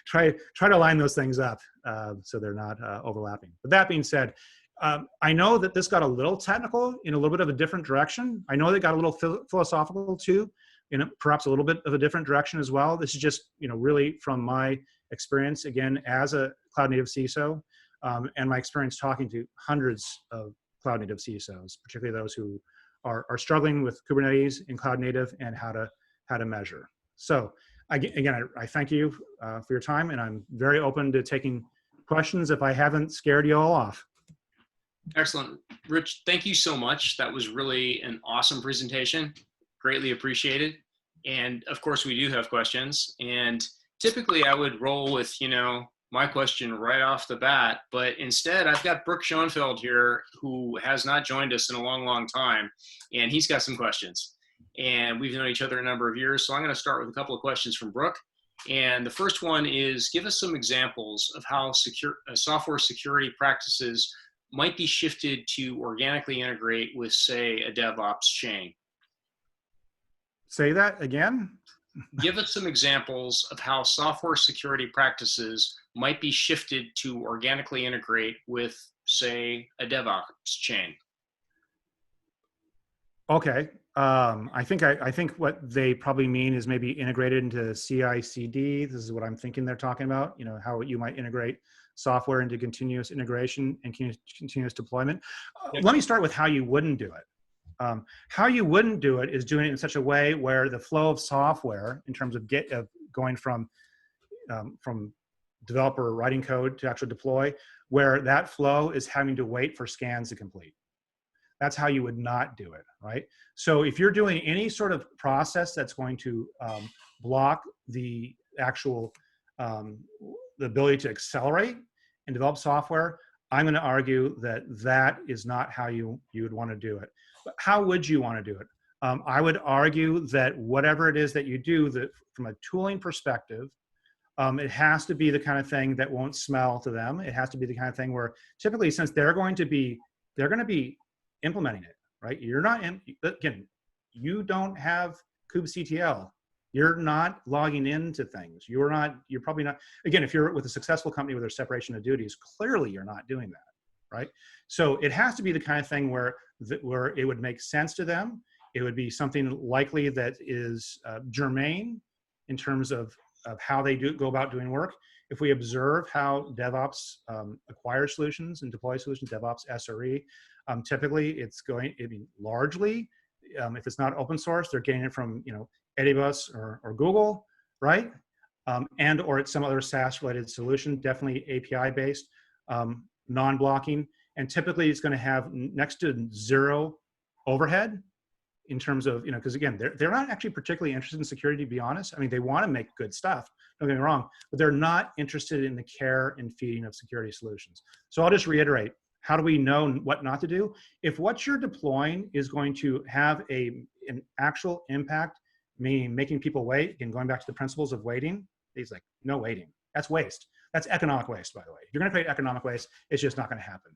Try to line those things up so they're not overlapping. But that being said, I know that this got a little technical in a little bit of a different direction. I know they got a little philosophical too, in perhaps a little bit of a different direction as well. This is just, really from my experience, again, as a cloud native CISO, and my experience talking to hundreds of cloud native CISOs, particularly those who are struggling with Kubernetes and cloud native and how to measure. So again, I thank you for your time, and I'm very open to taking questions if I haven't scared you all off.
Excellent. Rich, thank you so much. That was really an awesome presentation. Greatly appreciated. And of course, we do have questions. And typically I would roll with, my question right off the bat, but instead I've got Brooke Schoenfeld here, who has not joined us in a long, long time, and he's got some questions. And we've known each other a number of years. So I'm going to start with a couple of questions from Brooke. And the first one is, give us some examples of how software security practices might be shifted to organically integrate with, say, a DevOps chain.
Say that again?
give us some examples of how software security practices might be shifted to organically integrate with, say, a DevOps chain.
Okay. I think what they probably mean is maybe integrated into CI/CD. This is what I'm thinking they're talking about. You know, how you might integrate software into continuous integration and continuous deployment.
Yep.
Let me start with how you wouldn't do it. How you wouldn't do it is doing it in such a way where the flow of software, in terms of going from developer writing code to actually deploy, where that flow is having to wait for scans to complete. That's how you would not do it, right? So if you're doing any sort of process that's going to block the actual the ability to accelerate and develop software, I'm going to argue that that is not how you would want to do it. But how would you want to do it? I would argue that whatever it is that you do, that from a tooling perspective, it has to be the kind of thing that won't smell to them. It has to be the kind of thing where typically, since they're going to be implementing it, right? You're not, again, you don't have kubectl. You're not logging into things. You're probably not, again, if you're with a successful company with their separation of duties, clearly you're not doing that, right? So it has to be the kind of thing where it would make sense to them. It would be something likely that is germane in terms of how they go about doing work. If we observe how DevOps acquires solutions and deploys solutions, DevOps SRE, typically it's largely, if it's not open source, they're getting it from Edibus or Google, right? And or it's some other SaaS related solution, definitely API based, non-blocking, and typically it's going to have next to zero overhead in terms of, because again, they're not actually particularly interested in security, to be honest. I mean, they want to make good stuff, don't get me wrong, but they're not interested in the care and feeding of security solutions. So I'll just reiterate, how do we know what not to do? If what you're deploying is going to have an actual impact, meaning making people wait, and going back to the principles of waiting, he's like, no waiting. That's waste. That's economic waste, by the way. If you're going to create economic waste, it's just not going to happen.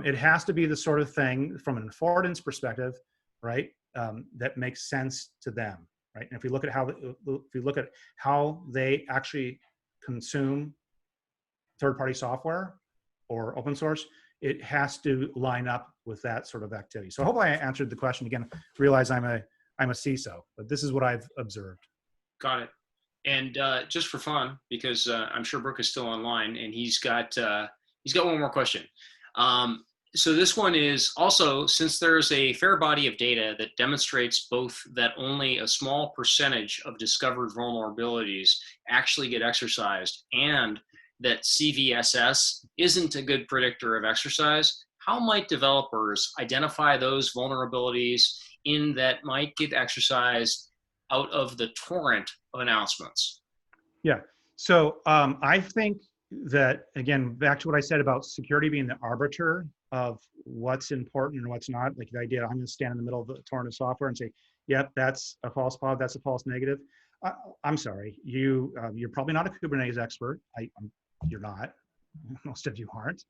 It has to be the sort of thing from an affordance perspective, right? That makes sense to them, right? And if we look at how they actually consume third-party software or open source, it has to line up with that sort of activity. So hopefully I answered the question. Again, realize I'm a CISO, but this is what I've observed.
Got it. And just for fun, because I'm sure Brooke is still online, and he's got one more question. So this one is also, since there's a fair body of data that demonstrates both that only a small percentage of discovered vulnerabilities actually get exercised and that CVSS isn't a good predictor of exercise, how might developers identify those vulnerabilities that might get exercised out of the torrent of announcements?
Yeah, so I think that, again, back to what I said about security being the arbiter of what's important and what's not, like the idea I'm going to stand in the middle of the torrent of software and say, yep, that's a false positive, that's a false negative. I'm sorry, you're probably not a Kubernetes expert. You're not. Most of you aren't.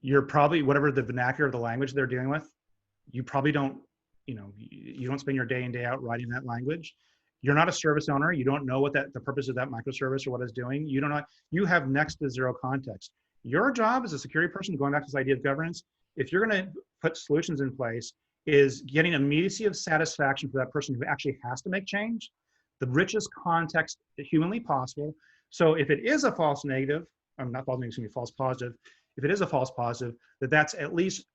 You're probably, whatever the vernacular of the language they're dealing with, you probably don't, you don't spend your day in, day out writing that language. You're not a service owner. You don't know what the purpose of that microservice or what it's doing. You don't know. You have next to zero context. Your job as a security person, going back to this idea of governance, if you're going to put solutions in place, is getting immediacy of satisfaction for that person who actually has to make change, the richest context humanly possible. So if it is a false negative, not false negative, it's going to be false positive. If it is a false positive, that's at least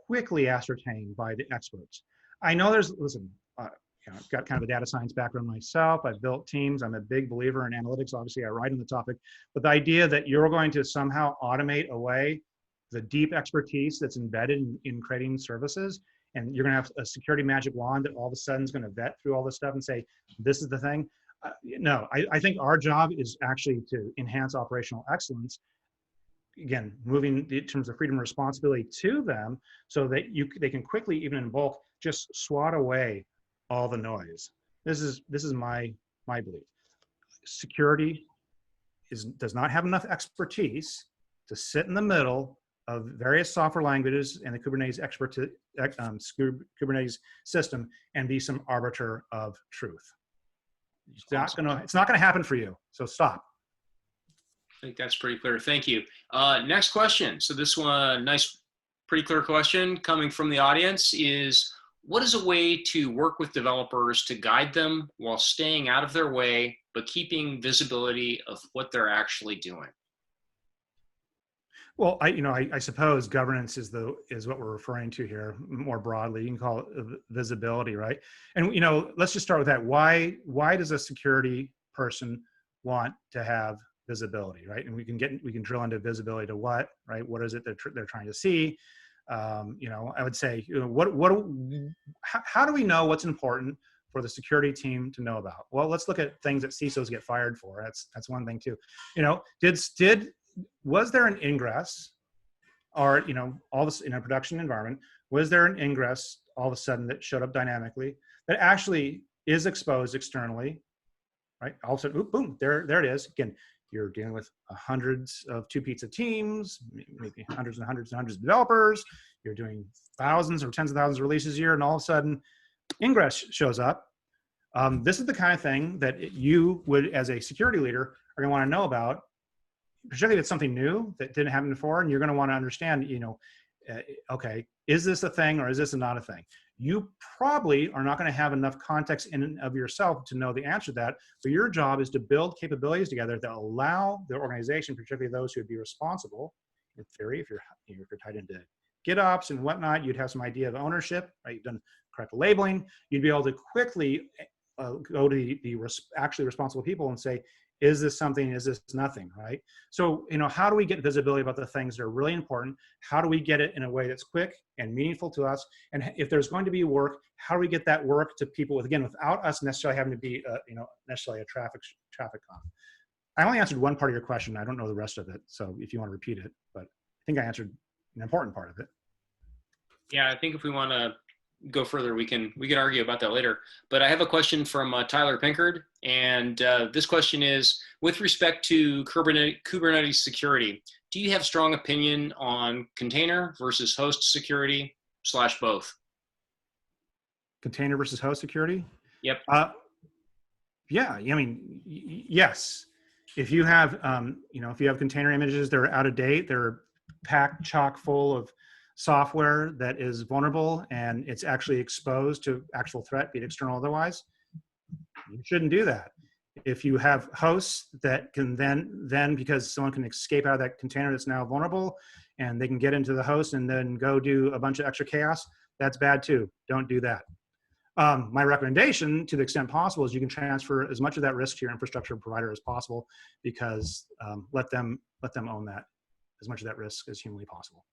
quickly ascertained by the experts. I know listen, I've got kind of a data science background myself. I've built teams. I'm a big believer in analytics. Obviously, I write on the topic. But the idea that you're going to somehow automate away the deep expertise that's embedded in creating services, and you're going to have a security magic wand that all of a sudden is going to vet through all this stuff and say, this is the thing. No, I think our job is actually to enhance operational excellence. Again, moving in terms of freedom and responsibility to them so that they can quickly, even in bulk, just swat away all the noise. This is my belief. Security does not have enough expertise to sit in the middle of various software languages and the Kubernetes Kubernetes system and be some arbiter of truth. It's not gonna happen for you. So stop.
I think that's pretty clear. Thank you. Next question. So this one, nice, pretty clear question coming from the audience is, what is a way to work with developers to guide them while staying out of their way, but keeping visibility of what they're actually doing?
Well, I suppose governance is what we're referring to here more broadly. You can call it visibility, right? And let's just start with that. Why does a security person want to have visibility, right? And we can drill into visibility to what, right? What is it that they're trying to see? I would say, how do we know what's important for the security team to know about? Well, let's look at things that CISOs get fired for. That's one thing too. Was there an ingress, or all this in a production environment? Was there an ingress all of a sudden that showed up dynamically that actually is exposed externally, right? All of a sudden, boom, there it is. Again, you're dealing with hundreds of two-pizza teams, maybe hundreds and hundreds and hundreds of developers. You're doing thousands or tens of thousands of releases a year, and all of a sudden, ingress shows up. This is the kind of thing that you would, as a security leader, are going to want to know about, particularly if it's something new that didn't happen before, and you're going to want to understand, okay, is this a thing or is this not a thing? You probably are not going to have enough context in and of yourself to know the answer to that, but your job is to build capabilities together that allow the organization, particularly those who would be responsible, in theory, if you're tied into GitOps and whatnot, you'd have some idea of ownership, right? You've done correct labeling. You'd be able to quickly go to the actually responsible people and say, is this something, is this nothing, right? So, how do we get visibility about the things that are really important? How do we get it in a way that's quick and meaningful to us? And if there's going to be work, how do we get that work to people without us necessarily having to be, necessarily a traffic cop? I only answered one part of your question. I don't know the rest of it. So if you want to repeat it, but I think I answered an important part of it.
Yeah, I think if we want to go further, we can argue about that later. But I have a question from Tyler Pinkard, and this question is, with respect to Kubernetes security, do you have strong opinion on container versus host security / both?
Container versus host security?
Yep.
Yeah, yes. If you have, if you have container images that are out of date, they're packed chock full of software that is vulnerable and it's actually exposed to actual threat, be it external or otherwise, you shouldn't do that. If you have hosts that can then because someone can escape out of that container that's now vulnerable and they can get into the host and then go do a bunch of extra chaos, that's bad too. Don't do that. My recommendation, to the extent possible, is you can transfer as much of that risk to your infrastructure provider as possible, because let them own that, as much of that risk as humanly possible.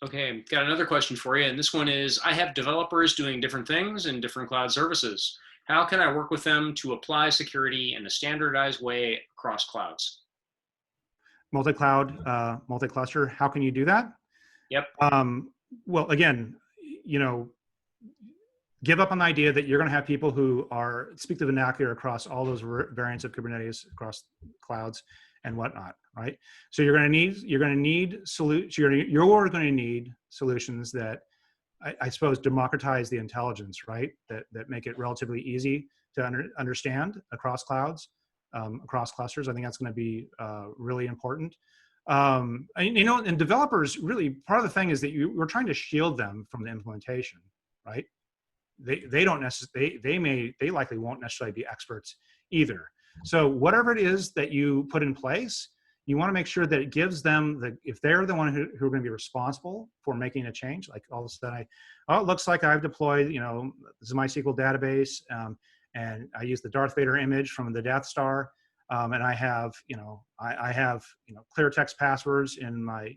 Okay, got another question for you. And this one is, I have developers doing different things in different cloud services. How can I work with them to apply security in a standardized way across clouds?
Multi-cloud, multi-cluster, how can you do that?
Yep.
Well, again, give up on the idea that you're going to have people who speak the vernacular across all those variants of Kubernetes across clouds and whatnot, right? So you're going to need solutions that I suppose democratize the intelligence, right? That make it relatively easy to understand across clouds, across clusters. I think that's going to be really important. And developers, really, part of the thing is that we're trying to shield them from the implementation, right? They likely won't necessarily be experts either. So whatever it is that you put in place, you want to make sure that it gives them if they're the one who are going to be responsible for making a change, like all of a sudden it looks like I've deployed, this is my SQL database, and I use the Darth Vader image from the Death Star, and I have, clear text passwords in my,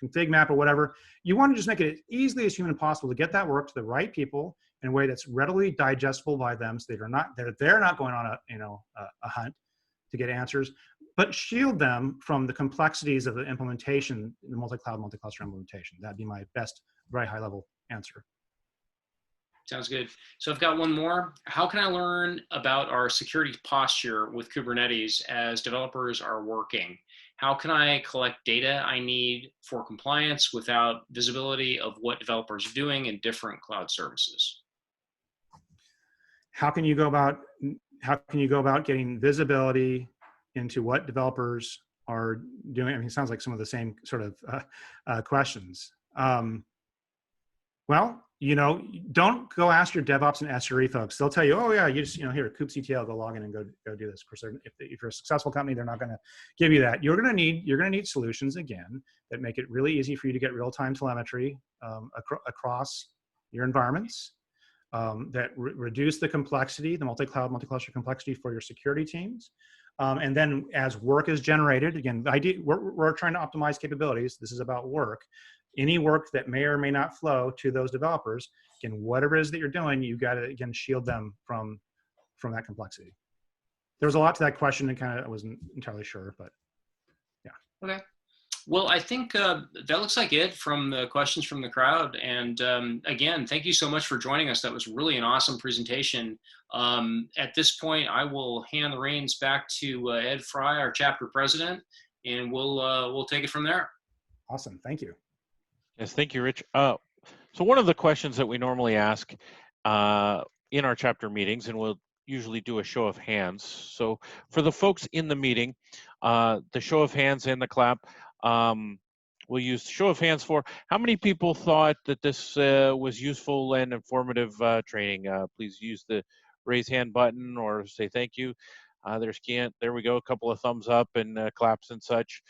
config map or whatever. You want to just make it as easily as humanly possible to get that work to the right people in a way that's readily digestible by them, so they're not going on a hunt to get answers, but shield them from the complexities of the implementation, the multi-cloud, multi-cluster implementation. That'd be my best, very high-level answer.
Sounds good. So I've got one more. How can I learn about our security posture with Kubernetes as developers are working? How can I collect data I need for compliance without visibility of what developers are doing in different cloud services?
How can you go about how can you go about getting visibility into what developers are doing? I mean, it sounds like some of the same sort of questions. Well, don't go ask your DevOps and SRE folks. They'll tell you, oh yeah, you just, here, kubectl, go log in and go do this. Of course, if you're a successful company, they're not going to give you that. You're going to need solutions, again, that make it really easy for you to get real-time telemetry across your environments, that reduce the complexity, the multi-cloud, multi-cluster complexity for your security teams. And then as work is generated, again, we're trying to optimize capabilities. This is about work. Any work that may or may not flow to those developers, again, whatever it is that you're doing, you got to, again, shield them from that complexity. There was a lot to that question, and I wasn't entirely sure, but yeah.
Okay. Well, I think that looks like it from the questions from the crowd. And again, thank you so much for joining us. That was really an awesome presentation. At this point, I will hand the reins back to Ed Fry, our chapter president, and we'll take it from there.
Awesome. Thank you.
Yes, thank you, Rich. So one of the questions that we normally ask in our chapter meetings, and we'll usually do a show of hands. So for the folks in the meeting, the show of hands and the clap, we'll use show of hands for how many people thought that this was useful and informative training. Please use the raise hand button or say thank you. There we go, a couple of thumbs up and claps and such.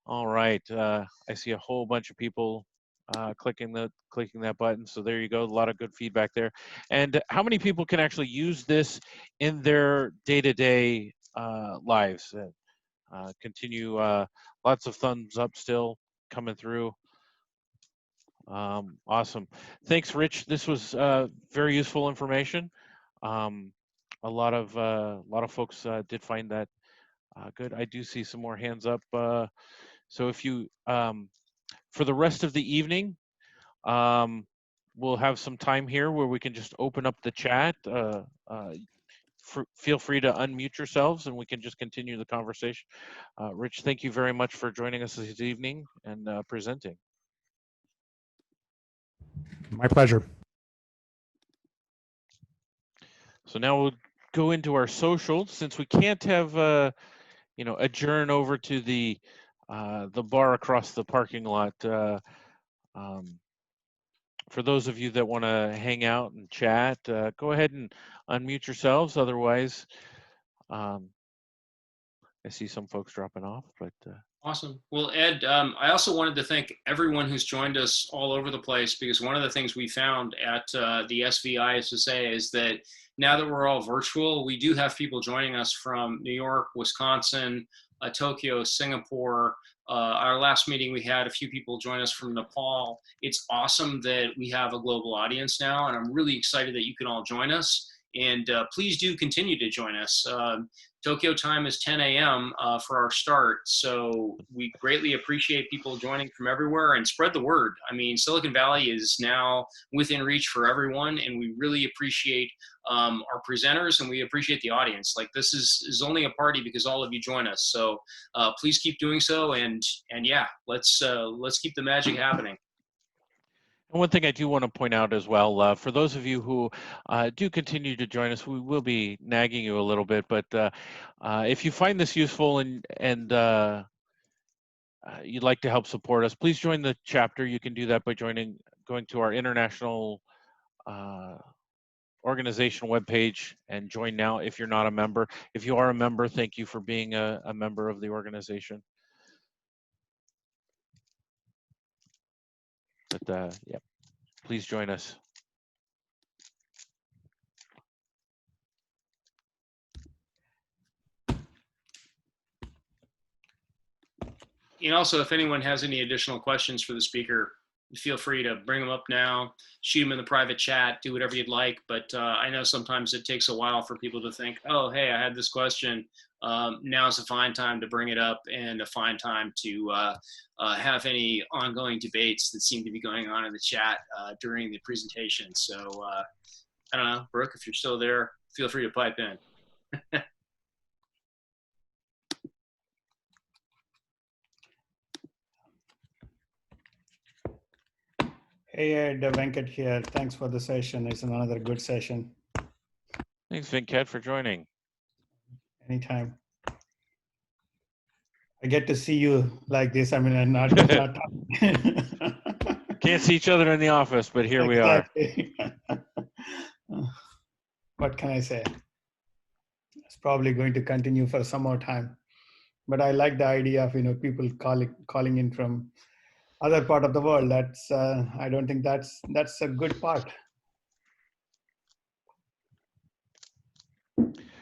All right, I see a whole bunch of people clicking that button. So there you go, a lot of good feedback there. And how many people can actually use this in their day-to-day lives? Continue, lots of thumbs up still coming through. Awesome. Thanks, Rich. This was very useful information. A lot of folks did find that good. I do see some more hands up. So if you, for the rest of the evening, we'll have some time here where we can just open up the chat. Feel free to unmute yourselves and we can just continue the conversation. Rich, thank you very much for joining us this evening and presenting.
My pleasure.
So now we'll go into our social. Since we can't have, adjourn over to the bar across the parking lot. For those of you that want to hang out and chat, go ahead and unmute yourselves. Otherwise, I see some folks dropping off, but.
Awesome. Well, Ed, I also wanted to thank everyone who's joined us all over the place, because one of the things we found at the ISSA is that now that we're all virtual, we do have people joining us from New York, Wisconsin, Tokyo, Singapore. Our last meeting, we had a few people join us from Nepal. It's awesome that we have a global audience now, and I'm really excited that you can all join us. And please do continue to join us. Tokyo time is 10 a.m. For our start, so we greatly appreciate people joining from everywhere, and spread the word. I mean, Silicon Valley is now within reach for everyone, and we really appreciate our presenters, and we appreciate the audience. Like, this is only a party because all of you join us. So please keep doing so, and yeah, let's keep the magic happening.
And one thing I do want to point out as well, for those of you who do continue to join us, we will be nagging you a little bit, but if you find this useful and you'd like to help support us, please join the chapter. You can do that by going to our international organization webpage and join now if you're not a member. If you are a member, thank you for being a member of the organization. But yeah, please join us.
And also, if anyone has any additional questions for the speaker, feel free to bring them up now, shoot them in the private chat, do whatever you'd like. But I know sometimes it takes a while for people to think, oh, hey, I had this question. Now's a fine time to bring it up, and a fine time to have any ongoing debates that seem to be going on in the chat during the presentation. So I don't know, Brooke, if you're still there, feel free to pipe in.
Hey, Ed, Venkat here. Thanks for the session. It's another good session.
Thanks, Venkat, for joining.
Anytime. I get to see you like this. I mean, I'm not talking.
Can't see each other in the office, but here we are.
Exactly. What can I say? It's probably going to continue for some more time. But I like the idea of people calling in from other part of the world. That's I don't think that's a good part.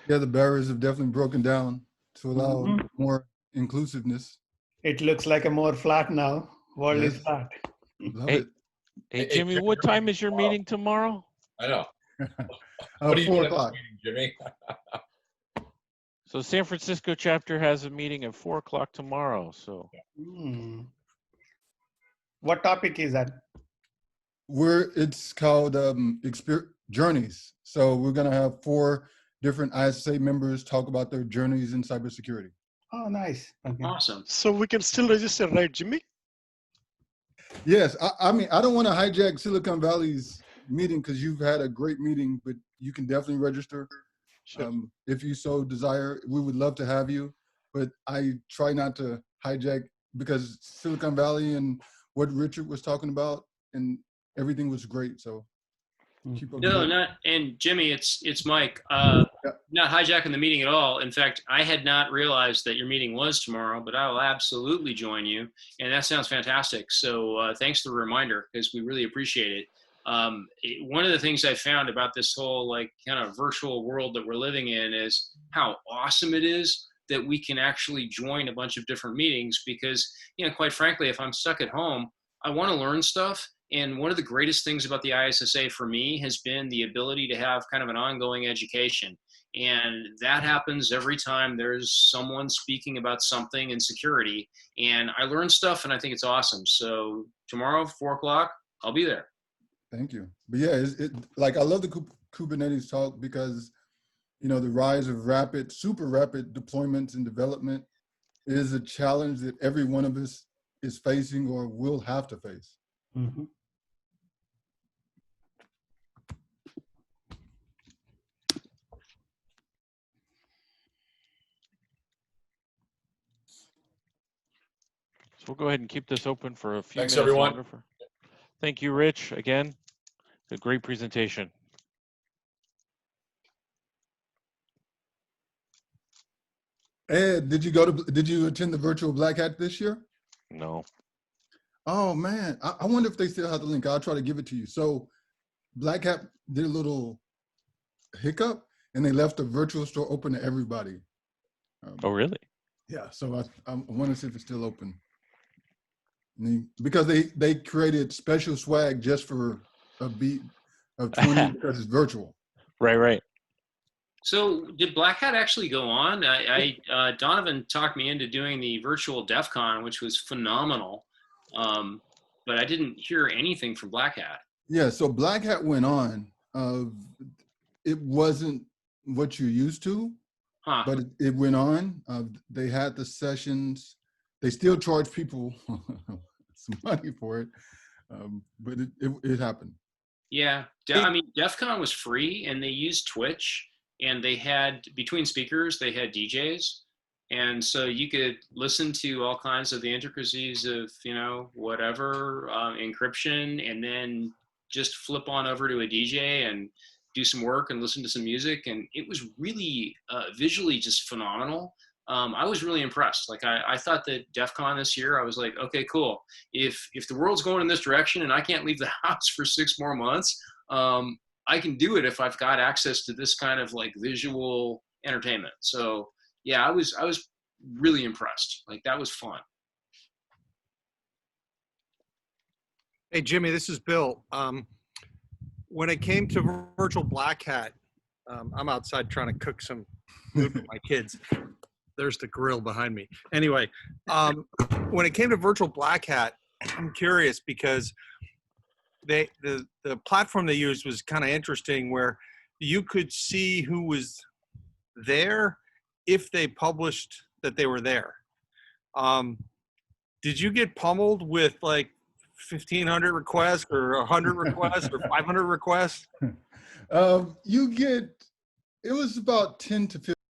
Yeah, the barriers have definitely broken down to allow more inclusiveness.
It looks like a more flat now. World is
Yes.
flat.
Love
Hey,
it.
hey, Jimmy, what time is your meeting tomorrow?
I know. What are you
4
doing at this
o'clock.
meeting, Jimmy?
So San Francisco chapter has a meeting at 4 o'clock tomorrow. So
What topic is that?
It's called Journeys. So we're gonna have 4 different ISSA members talk about their journeys in cybersecurity.
Oh, nice. Okay.
Awesome.
So we can still register, right, Jimmy?
Yes, I mean, I don't want to hijack Silicon Valley's meeting because you've had a great meeting, but you can definitely register
Sure.
if you so desire. We would love to have you, but I try not to hijack because Silicon Valley and what Richard was talking about and everything was great. So keep up.
No, not, and Jimmy, it's Mike. Not hijacking the meeting at all. In fact, I had not realized that your meeting was tomorrow, but I will absolutely join you. And that sounds fantastic. So thanks for the reminder, because we really appreciate it. One of the things I found about this whole kind of virtual world that we're living in is how awesome it is that we can actually join a bunch of different meetings, because, quite frankly, if I'm stuck at home, I want to learn stuff. And one of the greatest things about the ISSA for me has been the ability to have kind of an ongoing education. And that happens every time there's someone speaking about something in security. And I learn stuff, and I think it's awesome. So tomorrow, 4 o'clock, I'll be there.
Thank you. But yeah, I love the Kubernetes talk because, the rise of super rapid deployments and development is a challenge that every one of us is facing or will have to face.
Mm-hmm.
So we'll go ahead and keep this open for a few
Thanks,
minutes
everyone.
longer. Thank you, Rich. Again, a great presentation.
Ed, did you attend the virtual Black Hat this year?
No.
Oh man, I wonder if they still have the link. I'll try to give it to you. So Black Hat did a little hiccup and they left the virtual store open to everybody.
Oh, really?
Yeah, so I want to see if it's still open. Because they created special swag just for a beat of 20 because it's virtual.
Right.
So did Black Hat actually go on? Donovan talked me into doing the virtual DEF CON, which was phenomenal. But I didn't hear anything from Black Hat.
Yeah, so Black Hat went on. It wasn't what you're used to, but it went on. They had the sessions. They still charge people some money for it, but it happened.
Yeah, I mean, DEF CON was free, and they used Twitch, and they had, between speakers, they had DJs. And so you could listen to all kinds of the intricacies of, whatever, encryption, and then just flip on over to a DJ and do some work and listen to some music. And it was really visually just phenomenal. I was really impressed. I thought that DEF CON this year, I was like, okay, cool. If the world's going in this direction and I can't leave the house for 6 more months, I can do it if I've got access to this kind of visual entertainment. So yeah, I was really impressed. That was fun.
Hey, Jimmy, this is Bill. When it came to virtual Black Hat, I'm outside trying to cook some food for my kids. There's the grill behind me. Anyway, when it came to virtual Black Hat, I'm curious because the platform they used was kind of interesting, where you could see who was there if they published that they were there. Did you get pummeled with 1,500 requests or 100 requests or 500 requests?
It was about 10 to 15